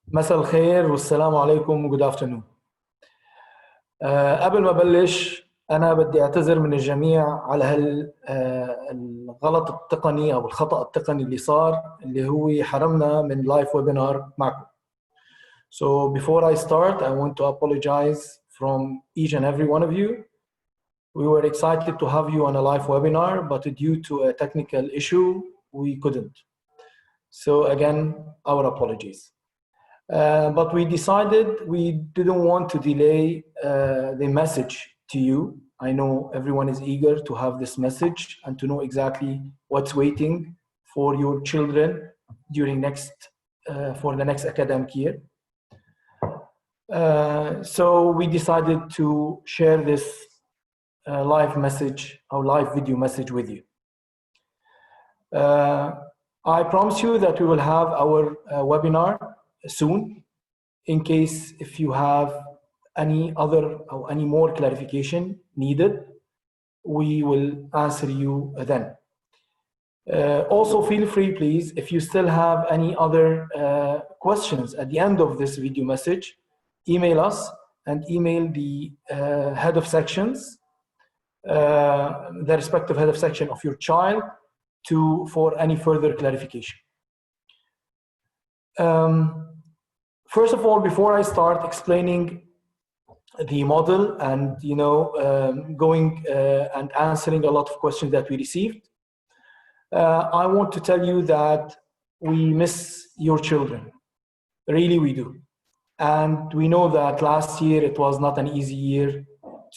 مساء الخير والسلام عليكم و good afternoon. قبل ما أبلش أنا بدي أعتذر من الجميع على الغلط التقني أو الخطأ التقني اللي صار اللي هو حرمنا من لايف ويبينار معكم. So before I start, I want to apologize from each and every one of you. We were excited to have you on a live webinar, but due to a technical issue, we couldn't. So again, our apologies. But we decided we didn't want to delay the message to you. I know everyone is eager to have this message and to know exactly what's waiting for your children during for the next academic year. So we decided to share this live message, our live video message with you. I promise you that we will have our webinar soon. In case if you have any other or any more clarification needed, we will answer you then. Also feel free, please, if you still have any other questions at the end of this video message, email us and email the head of sections, the respective head of section of your child for any further clarification. First of all, before I start explaining the model and going and answering a lot of questions that we received, I want to tell you that we miss your children. Really, we do. And we know that last year it was not an easy year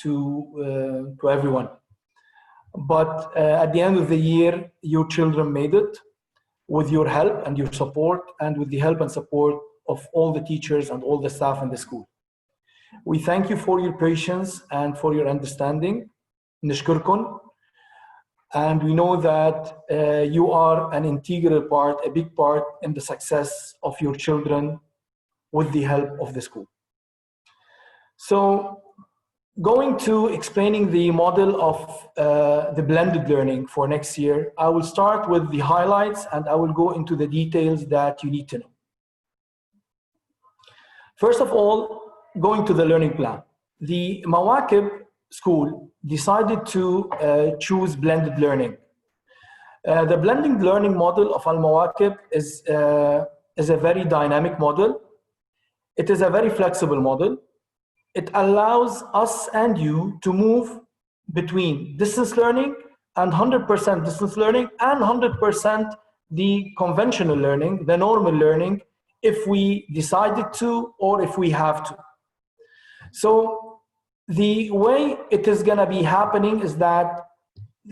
to everyone. But at the end of the year, your children made it with your help and your support, and with the help and support of all the teachers and all the staff in the school. We thank you for your patience and for your understanding. نشكركم. And we know that you are an integral part, a big part in the success of your children with the help of the school. So going to explaining the model of the blended learning for next year, I will start with the highlights and I will go into the details that you need to know. First of all, going to the learning plan. The Mawakeb school decided to choose blended learning. The blended learning model of Al Mawakeb is a very dynamic model. It is a very flexible model. It allows us and you to move between distance learning and 100% distance learning and 100% the conventional learning, the normal learning, if we decided to or if we have to. So the way it is going to be happening is that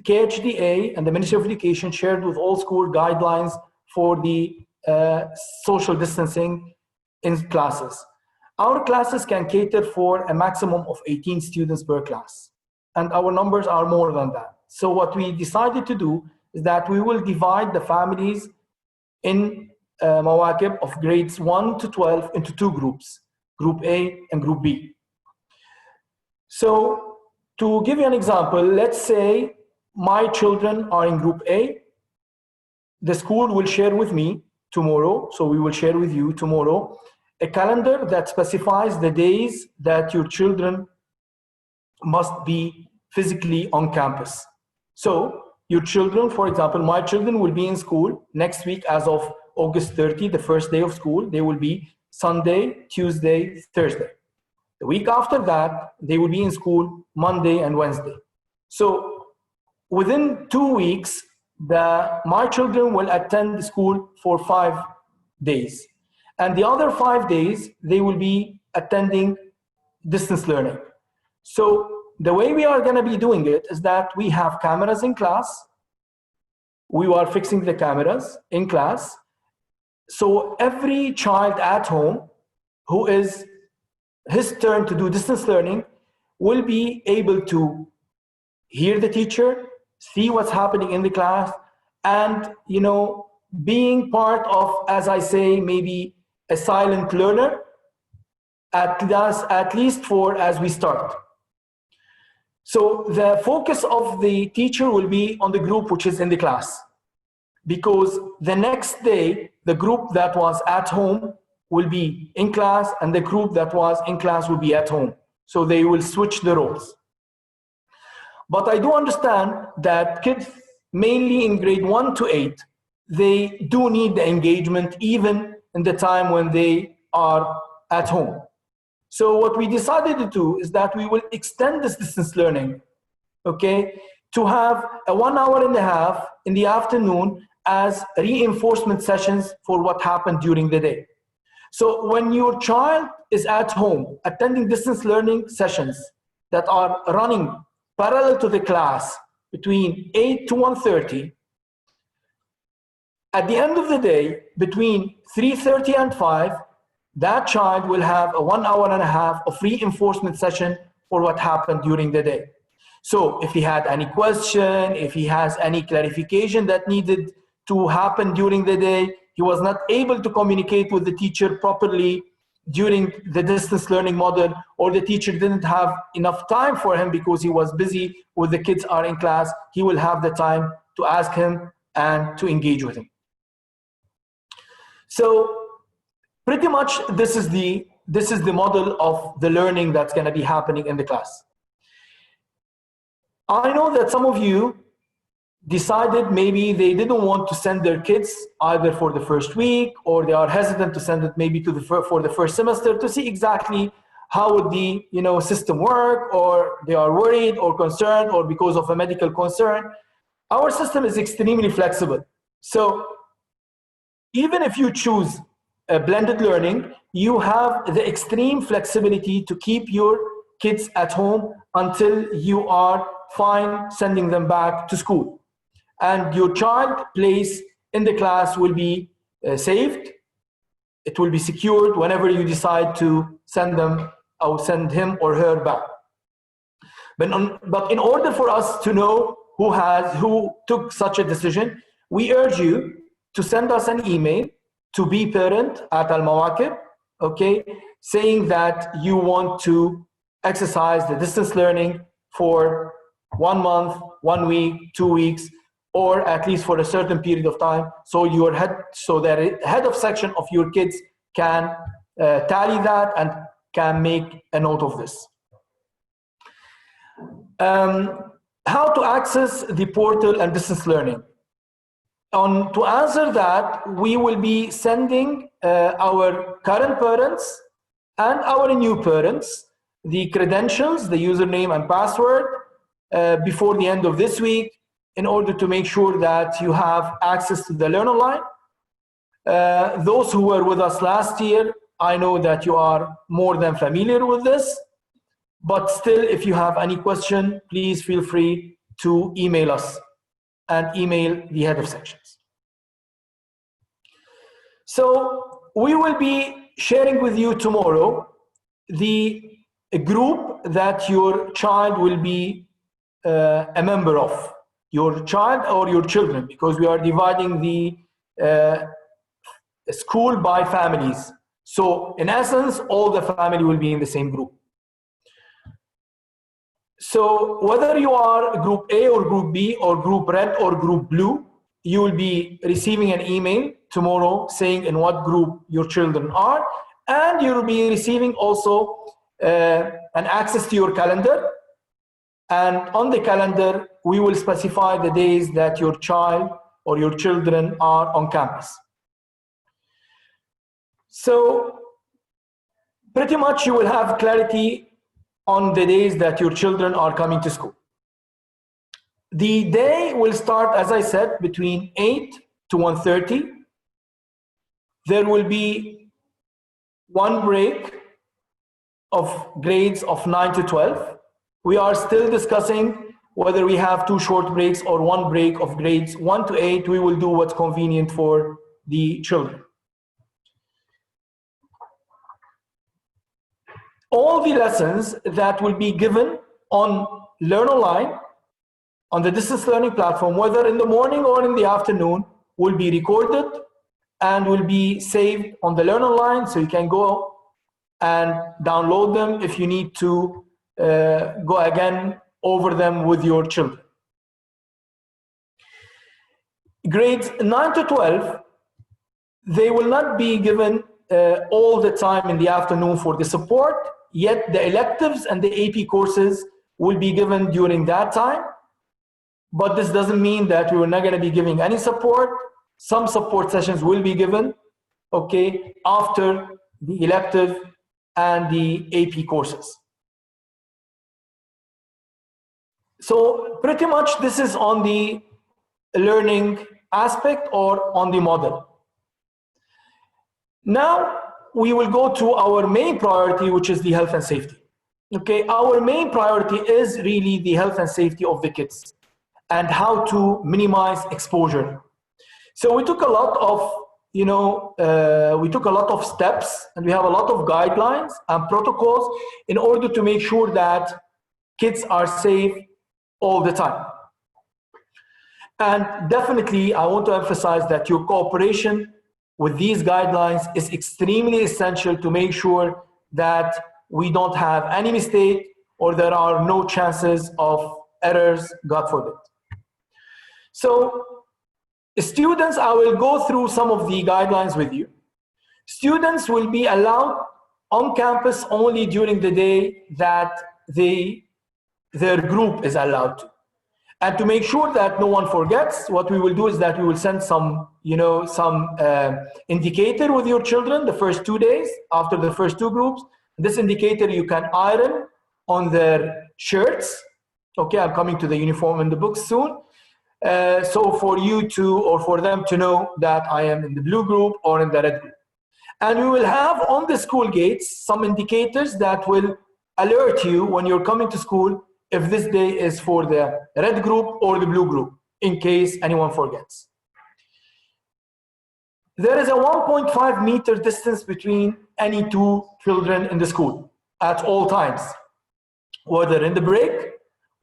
KHDA and the Ministry of Education shared with all school guidelines for the social distancing in classes. Our classes can cater for a maximum of 18 students per class, and our numbers are more than that. So what we decided to do is that we will divide the families in Mawakeb of grades 1 to 12 into two groups, Group A and Group B. So to give you an example, let's say my children are in Group A. The school will share with me tomorrow, so we will share with you tomorrow a calendar that specifies the days that your children must be physically on campus. So your children, for example, my children will be in school next week as of August 30, the first day of school. They will be Sunday, Tuesday, Thursday. The week after that, they will be in school Monday and Wednesday. So within 2 weeks, my children will attend school for 5 days. And the other 5 days, they will be attending distance learning. So the way we are going to be doing it is that we have cameras in class. We are fixing the cameras in class. So every child at home who is his turn to do distance learning will be able to hear the teacher, see what's happening in the class, and being part of, as I say, maybe a silent learner, at least for as we start. So the focus of the teacher will be on the group which is in the class, because the next day, the group that was at home will be in class and the group that was in class will be at home. So they will switch the roles. But I do understand that kids, mainly in grade 1 to 8, they do need the engagement even in the time when they are at home. So what we decided to do is that we will extend this distance learning, okay, to have a 1.5 hours in the afternoon as reinforcement sessions for what happened during the day. So when your child is at home attending distance learning sessions that are running parallel to the class between 8 to 1:30, at the end of the day, between 3:30 and 5, that child will have a 1.5 hours of reinforcement session for what happened during the day. So if he had any question, if he has any clarification that needed to happen during the day, he was not able to communicate with the teacher properly during the distance learning model, or the teacher didn't have enough time for him because he was busy with the kids are in class, he will have the time to ask him and to engage with him. So pretty much this is the model of the learning that's going to be happening in the class. I know that some of you decided maybe they didn't want to send their kids either for the first week, or they are hesitant to send it maybe to for the first semester to see exactly how would the system work, or they are worried or concerned or because of a medical concern. Our system is extremely flexible. So even if you choose a blended learning, you have the extreme flexibility to keep your kids at home until you are fine sending them back to school. And your child place in the class will be saved. It will be secured whenever you decide to send them or send him or her back. But in order for us to know who took such a decision, we urge you to send us an email to bparent@almawakeb, okay, saying that you want to exercise the distance learning for 1 month, 1 week, 2 weeks, or at least for a certain period of time, so that head of section of your kids can tally that and can make a note of this. How to access the portal and distance learning? To answer that, we will be sending our current parents and our new parents the credentials, the username and password before the end of this week, in order to make sure that you have access to the Learn Online. Those who were with us last year, I know that you are more than familiar with this, but still, if you have any question, please feel free to email us and email the head of sections. So we will be sharing with you tomorrow the group that your child will be a member of. Your child or your children, because we are dividing the school by families. So in essence, all the family will be in the same group. So whether you are group A or group B or group red or group blue, you will be receiving an email tomorrow saying in what group your children are, and you will be receiving also an access to your calendar. And on the calendar, we will specify the days that your child or your children are on campus. So pretty much you will have clarity on the days that your children are coming to school. The day will start, as I said, between 8 to 1:30. There will be one break of grades of 9 to 12. We are still discussing whether we have 2 short breaks or 1 break of grades 1 to 8. We will do what's convenient for the children. All the lessons that will be given on Learn Online, on the distance learning platform, whether in the morning or in the afternoon, will be recorded and will be saved on the Learn Online, so you can go and download them if you need to go again over them with your children. Grades 9 to 12, they will not be given all the time in the afternoon for the support, yet the electives and the AP courses will be given during that time. But this doesn't mean that we're not going to be giving any support. Some support sessions will be given, okay, after the elective and the AP courses. So pretty much this is on the learning aspect or on the model. Now we will go to our main priority, which is the health and safety. Okay, our main priority is really the health and safety of the kids and how to minimize exposure. So we took a lot of, we took a lot of steps, and we have a lot of guidelines and protocols in order to make sure that kids are safe all the time. And definitely, I want to emphasize that your cooperation with these guidelines is extremely essential to make sure that we don't have any mistake or there are no chances of errors, God forbid. So, students, I will go through some of the guidelines with you. Students will be allowed on campus only during the day that their group is allowed to. And to make sure that no one forgets, what we will do is that we will send some, indicator with your children the first 2 days after the first two groups. This indicator you can iron on their shirts. Okay, I'm coming to the uniform in the books soon. So for you to, or for them to know that I am in the blue group or in the red group. And we will have on the school gates some indicators that will alert you when you're coming to school if this day is for the red group or the blue group, in case anyone forgets. There is a 1.5 meter distance between any two children in the school at all times, whether in the break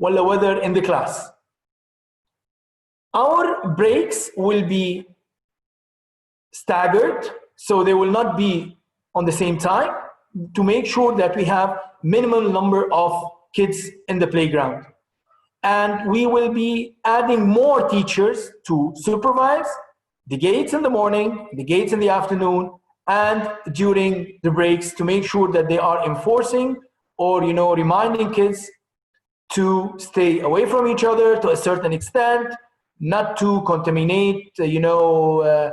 or whether in the class. Our breaks will be staggered, so they will not be on the same time, to make sure that we have minimum number of kids in the playground. And we will be adding more teachers to supervise the gates in the morning, the gates in the afternoon, and during the breaks, to make sure that they are enforcing or reminding kids to stay away from each other to a certain extent, not to contaminate, or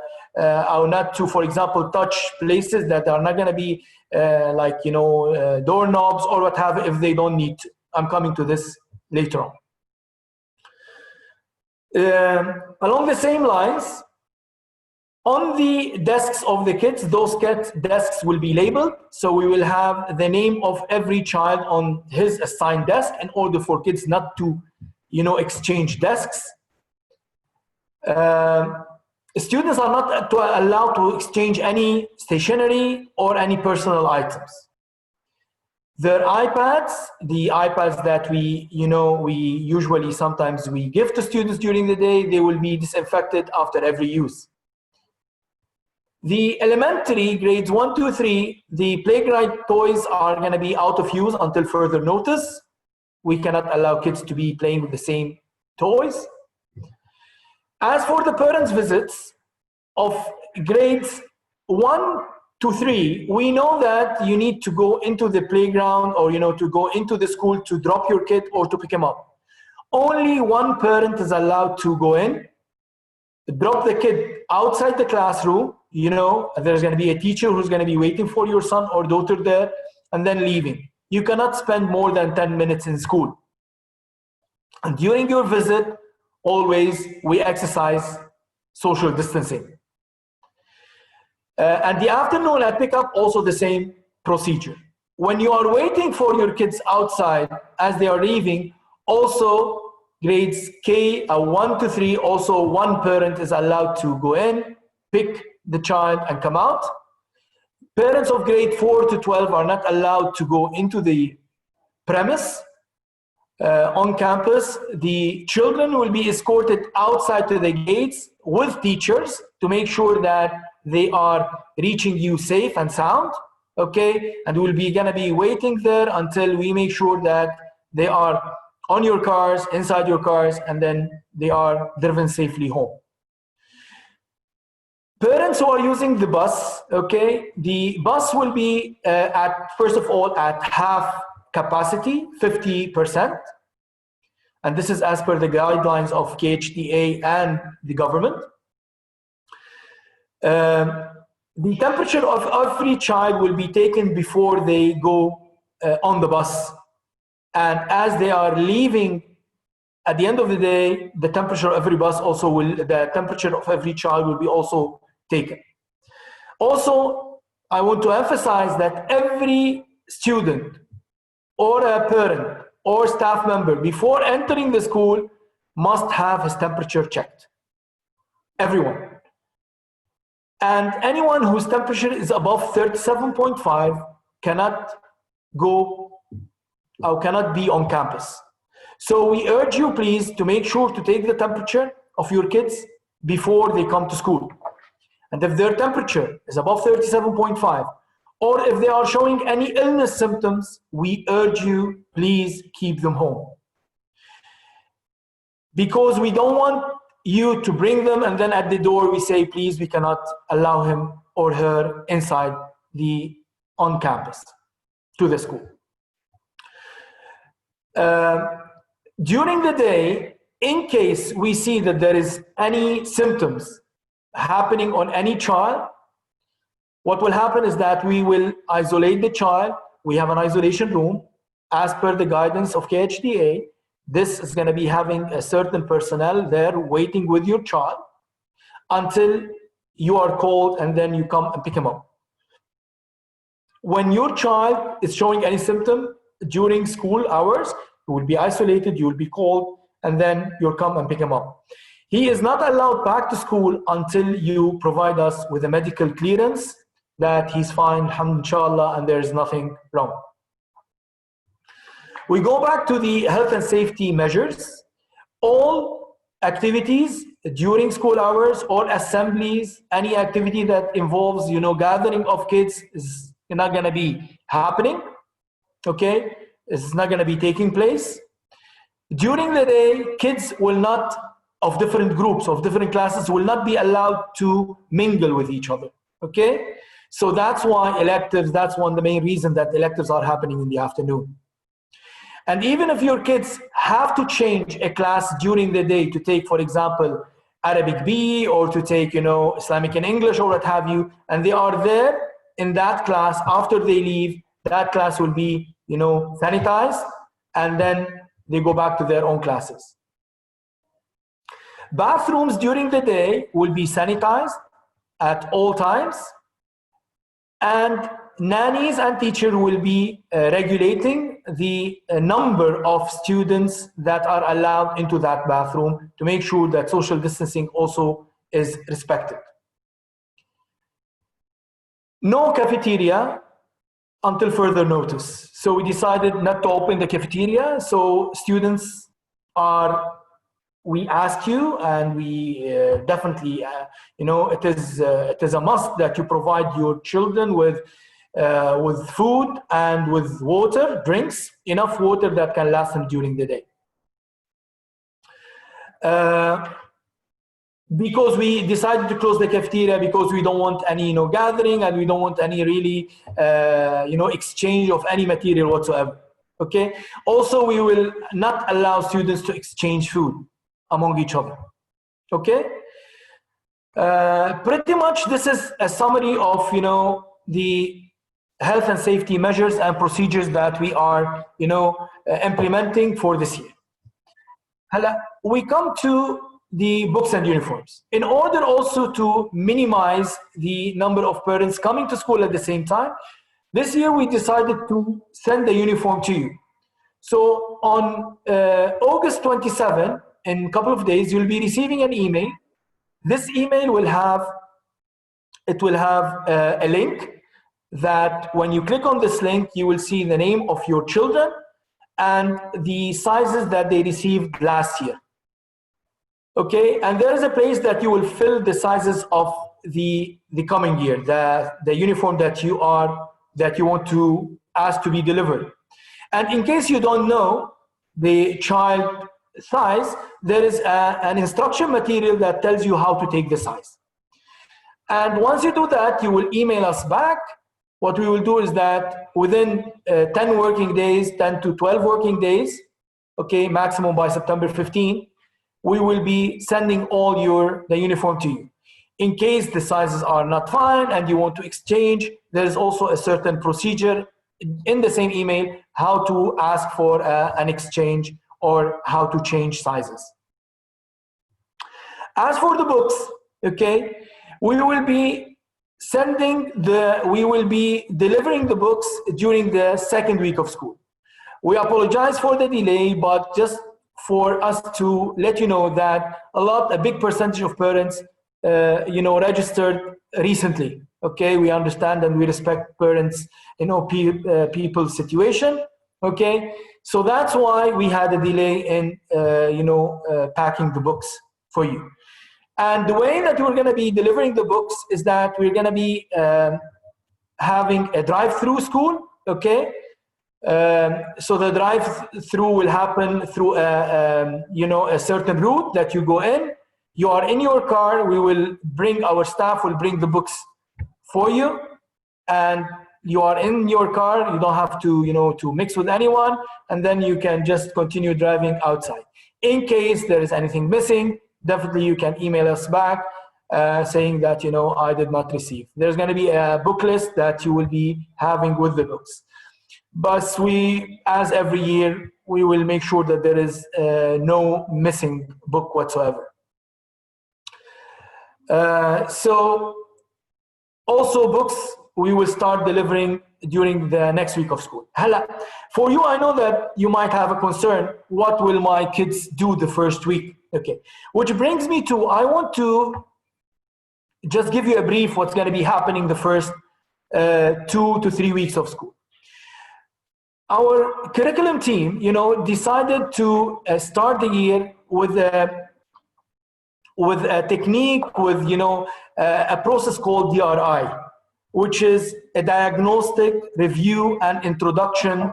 not to, for example, touch places that are not going to be doorknobs or what have you if they don't need to. I'm coming to this later on. Along the same lines, on the desks of the kids, those desks will be labeled. So we will have the name of every child on his assigned desk in order for kids not to, exchange desks. Students are not allowed to exchange any stationery or any personal items. Their iPads, the iPads that we usually sometimes we give to students during the day, they will be disinfected after every use. The elementary grades 1, 2, 3, the playground toys are going to be out of use until further notice. We cannot allow kids to be playing with the same toys. As for the parents' visits of grades 1 to 3, we know that you need to go into the playground or to go into the school to drop your kid or to pick him up. Only one parent is allowed to go in, drop the kid outside the classroom. There's going to be a teacher who's going to be waiting for your son or daughter there, and then leaving. You cannot spend more than 10 minutes in school. And during your visit, always we exercise social distancing. And the afternoon at pickup, also the same procedure. When you are waiting for your kids outside as they are leaving, also grades K 1 to 3, also one parent is allowed to go in, pick the child and come out. Parents of grade 4 to 12 are not allowed to go into the premise. On campus, the children will be escorted outside to the gates with teachers to make sure that they are reaching you safe and sound, okay? And we'll be gonna be waiting there until we make sure that they are on your cars, inside your cars, and then they are driven safely home. Parents who are using the bus, okay, the bus will be first of all, at half capacity, 50%. And this is as per the guidelines of KHDA and the government. The temperature of every child will be taken before they go on the bus. And as they are leaving, at the end of the day, the temperature of every bus also will, the temperature of every child will be also taken. Also, I want to emphasize that every student or a parent or staff member before entering the school must have his temperature checked. Everyone. And anyone whose temperature is above 37.5 cannot go or cannot be on campus. So we urge you, please, to make sure to take the temperature of your kids before they come to school. And if their temperature is above 37.5, or if they are showing any illness symptoms, we urge you, please keep them home. Because we don't want you to bring them and then at the door we say, please, we cannot allow him or her inside on campus to the school. During the day, in case we see that there is any symptoms happening on any child, what will happen is that we will isolate the child. We have an isolation room as per the guidance of KHDA. This is going to be having a certain personnel there waiting with your child until you are called, and then you come and pick him up. When your child is showing any symptom during school hours, you will be isolated, you will be called, and then you'll come and pick him up. He is not allowed back to school until you provide us with a medical clearance that he's fine, inshallah, and there is nothing wrong. We go back to the health and safety measures. All activities during school hours or assemblies, any activity that involves, gathering of kids is not going to be happening, okay? It's not going to be taking place. During the day, kids will not, of different groups, of different classes, will not be allowed to mingle with each other, okay? So that's why electives, that's the main reason that electives are happening in the afternoon. And even if your kids have to change a class during the day to take, for example, Arabic B or to take, Islamic and English or what have you, and they are there in that class, after they leave, that class will be, sanitized, and then they go back to their own classes. Bathrooms during the day will be sanitized at all times, and nannies and teachers will be regulating the number of students that are allowed into that bathroom to make sure that social distancing also is respected. No cafeteria until further notice. So we decided not to open the cafeteria. So students we ask you, and we definitely, it is a must that you provide your children with food and with water, drinks, enough water that can last them during the day. Because we decided to close the cafeteria because we don't want any, gathering, and we don't want any really, exchange of any material whatsoever. Okay. Also, we will not allow students to exchange food among each other. Okay. Pretty much, this is a summary of, the health and safety measures and procedures that we are, implementing for this year. We come to the books and uniforms. In order also to minimize the number of parents coming to school at the same time, this year we decided to send the uniform to you. So on August 27, in a couple of days, you'll be receiving an email. This email will have a link that when you click on this link, you will see the name of your children and the sizes that they received last year. Okay, and there is a place that you will fill the sizes of the coming year, the uniform that you want to ask to be delivered. And in case you don't know the child size, there is an instruction material that tells you how to take the size. And once you do that, you will email us back. What we will do is that within 10 working days, 10 to 12 working days, okay, maximum by September 15, we will be sending all the uniform to you. In case the sizes are not fine and you want to exchange, there is also a certain procedure in the same email how to ask for an exchange or how to change sizes. As for the books, okay, we will be delivering the books during the second week of school. We apologize for the delay, but just for us to let you know that a big percentage of parents, registered recently. Okay, we understand and we respect parents, people's situation. Okay, so that's why we had a delay in, packing the books for you. And the way that we're going to be delivering the books is that we're going to be having a drive-through school. Okay. So the drive-through will happen through a certain route that you go in. You are in your car. Our staff will bring the books for you, and you are in your car. You don't have to mix with anyone, and then you can just continue driving outside. In case there is anything missing, definitely you can email us back saying that I did not receive. There's going to be a book list that you will be having with the books. But as every year, we will make sure that there is no missing book whatsoever. So also books we will start delivering during the next week of school. For you, I know that you might have a concern. What will my kids do the first week? Okay, which brings me to, I want to just give you a brief what's going to be happening the first 2 to 3 weeks of school. Our curriculum team, decided to start the year with a technique, with a process called DRI, which is a diagnostic, review, and introduction,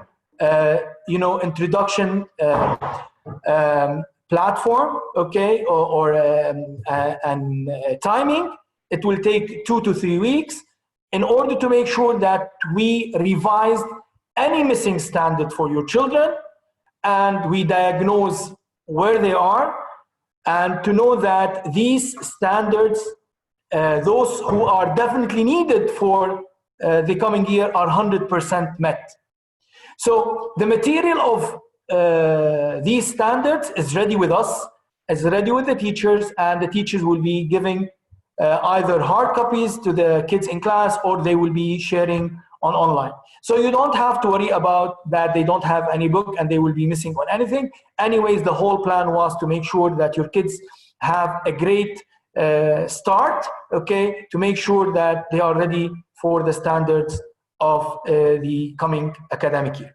platform, okay, and timing. It will take 2 to 3 weeks in order to make sure that we revised any missing standard for your children, and we diagnose where they are, and to know that these standards, those who are definitely needed for the coming year, are 100% met. So the material of these standards is ready with us, is ready with the teachers, and the teachers will be giving either hard copies to the kids in class, or they will be sharing online. So you don't have to worry about that they don't have any book and they will be missing on anything. Anyways, the whole plan was to make sure that your kids have a great start, okay, to make sure that they are ready for the standards of the coming academic year.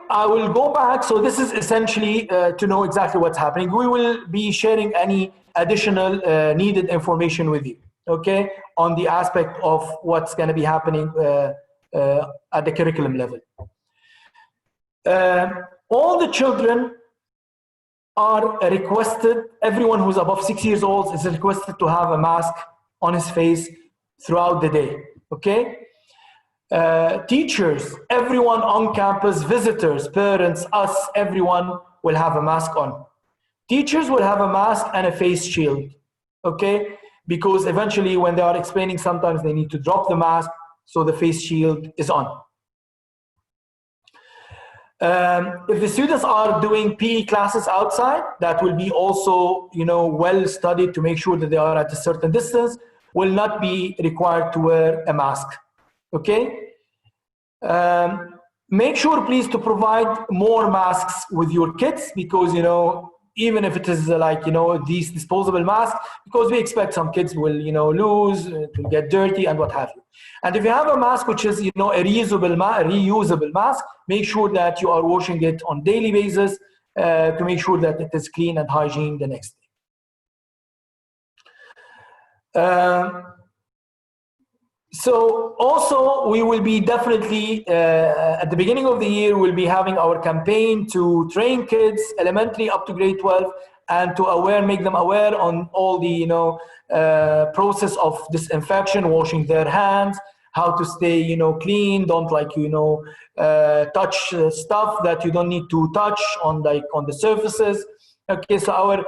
I will go back, so this is essentially to know exactly what's happening. We will be sharing any additional needed information with you, okay, on the aspect of what's going to be happening at the curriculum level. All the children are requested, everyone who's above 6 years old is requested to have a mask on his face throughout the day, okay? Teachers, everyone on campus, visitors, parents, us, everyone will have a mask on. Teachers will have a mask and a face shield, okay? Because eventually when they are explaining, sometimes they need to drop the mask, so the face shield is on. If the students are doing PE classes outside, that will be also, well studied to make sure that they are at a certain distance, will not be required to wear a mask, okay? Make sure, please, to provide more masks with your kids, because, even if it is like, these disposable masks, because we expect some kids will, lose, to get dirty and what have you. And if you have a mask which is, a reusable mask, make sure that you are washing it on daily basis to make sure that it is clean and hygiene the next day. So also we will be definitely, at the beginning of the year, we'll be having our campaign to train kids, elementary up to grade 12, and to make them aware on all the process of disinfection, washing their hands, how to stay clean, don't touch stuff that you don't need to touch on the surfaces. Okay, so our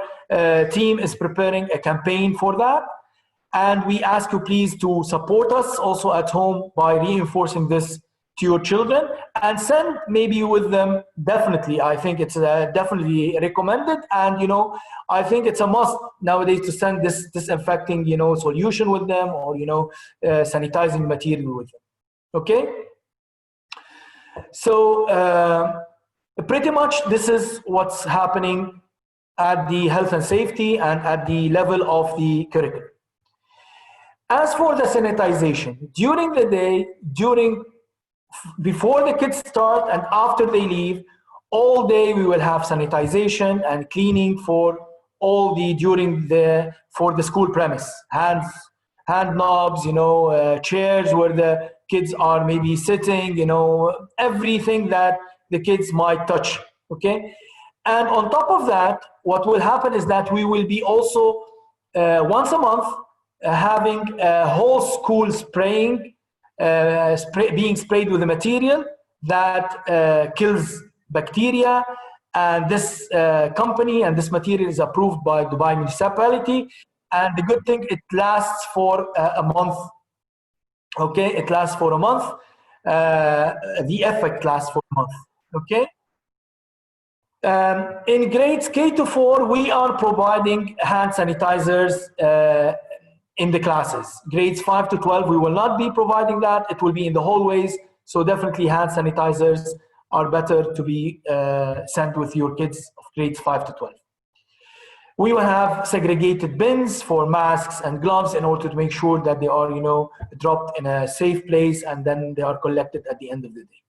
team is preparing a campaign for that, and we ask you please to support us also at home by reinforcing this to your children, and send maybe with them. Definitely, I think it's definitely recommended, and I think it's a must nowadays to send this disinfecting solution with them, or sanitizing material with them. Okay, so pretty much this is what's happening at the health and safety and at the level of the curriculum. As for the sanitization, during the day, before the kids start and after they leave, all day we will have sanitization and cleaning for all for the school premise. Hand knobs, chairs where the kids are maybe sitting, everything that the kids might touch. Okay, and on top of that, what will happen is that we will be also once a month having a whole school being sprayed with a material that kills bacteria, and this company and this material is approved by Dubai municipality, and the good thing, it lasts for a month. Okay, it lasts for a month. The effect lasts for a month. Okay. In grades K to 4, we are providing hand sanitizers in the classes. Grades 5 to 12, we will not be providing that. It will be in the hallways. So definitely hand sanitizers are better to be sent with your kids of grades 5 to 12. We will have segregated bins for masks and gloves in order to make sure that they are, dropped in a safe place, and then they are collected at the end of the day.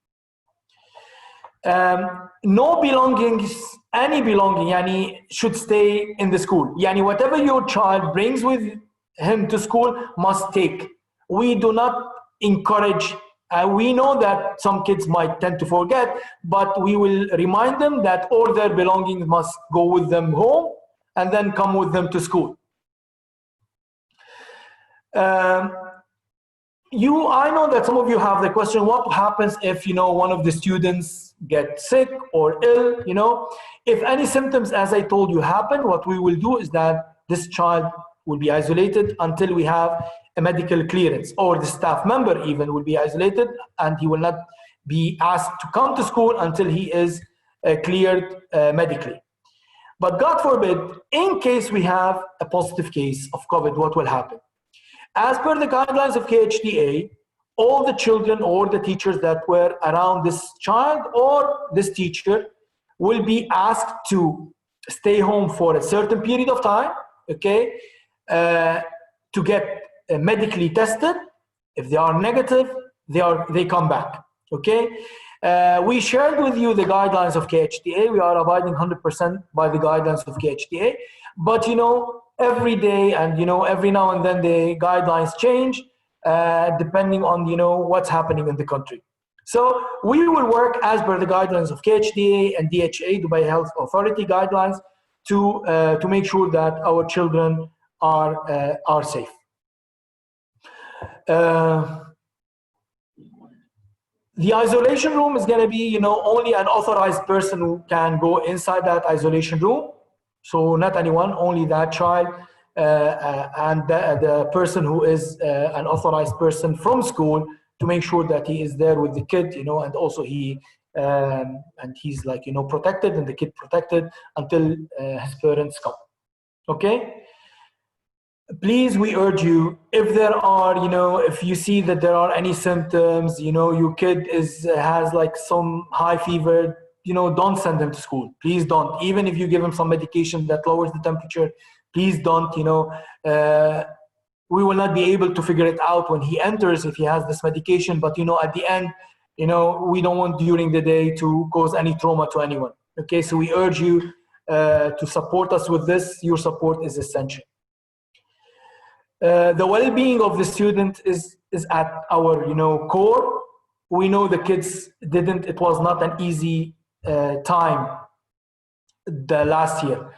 No belongings, any belonging, should stay in the school. Whatever your child brings with him to school must take. We do not encourage. We know that some kids might tend to forget, but we will remind them that all their belongings must go with them home and then come with them to school. I know that some of you have the question, what happens if one of the students get sick or ill? If any symptoms, as I told you, happen, what we will do is that this child will be isolated until we have a medical clearance, or the staff member even will be isolated, and he will not be asked to come to school until he is cleared medically. But God forbid, in case we have a positive case of COVID, what will happen? As per the guidelines of KHDA, all the children or the teachers that were around this child or this teacher will be asked to stay home for a certain period of time, okay, to get medically tested. If they are negative, they come back, okay? We shared with you the guidelines of KHDA. We are abiding 100% by the guidelines of KHDA, but every day and every now and then the guidelines change depending on what's happening in the country. So we will work as per the guidelines of KHDA and DHA, Dubai Health Authority guidelines, to make sure that our children are safe. The isolation room is going to be, only an authorized person who can go inside that isolation room. So not anyone, only that child and the person who is an authorized person from school, to make sure that he is there with the kid, and also he's protected, and the kid protected until his parents come. Okay. Please, we urge you, if there are, if you see that there are any symptoms, your kid has like some high fever, don't send them to school. Please don't. Even if you give him some medication that lowers the temperature, please don't. We will not be able to figure it out when he enters if he has this medication, but at the end, we don't want during the day to cause any trauma to anyone. Okay, so we urge you to support us with this. Your support is essential. The well-being of the student is at our core. We know the kids it was not an easy time the last year.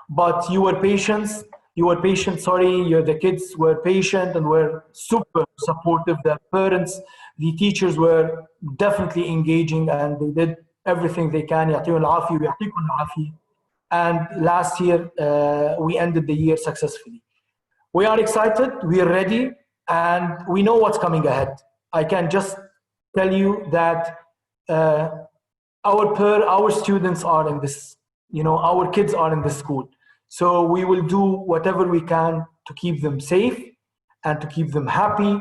but you were patient. The kids were patient and were super supportive. The parents, the teachers were definitely engaging, and they did everything they can. يعطيهم العافية ويعطيكم العافية. And last year, we ended the year successfully. We are excited, we are ready, and we know what's coming ahead. I can just tell you that our students are in this, our kids are in this school. So we will do whatever we can to keep them safe and to keep them happy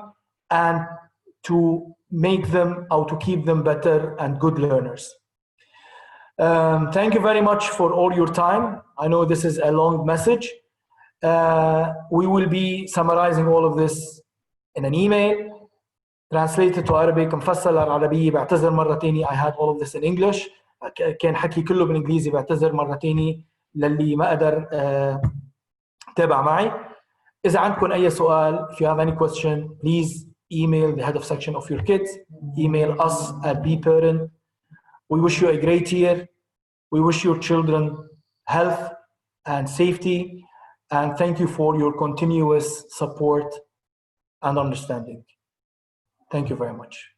and to make them, or to keep them better and good learners. Thank you very much for all your time. I know this is a long message. We will be summarizing all of this in an email, translated to Arabic, مفصل العربية. بعتذر مرة تاني. I had all of this in English. كان حكي كله بالإنجليزي. بعتذر مرة تاني للي ما قدر تابع معي. إذا عندكم أي سؤال, if you have any question, please email the head of section of your kids. Email us at bparent. We wish you a great year. We wish your children health and safety. And thank you for your continuous support and understanding. Thank you very much.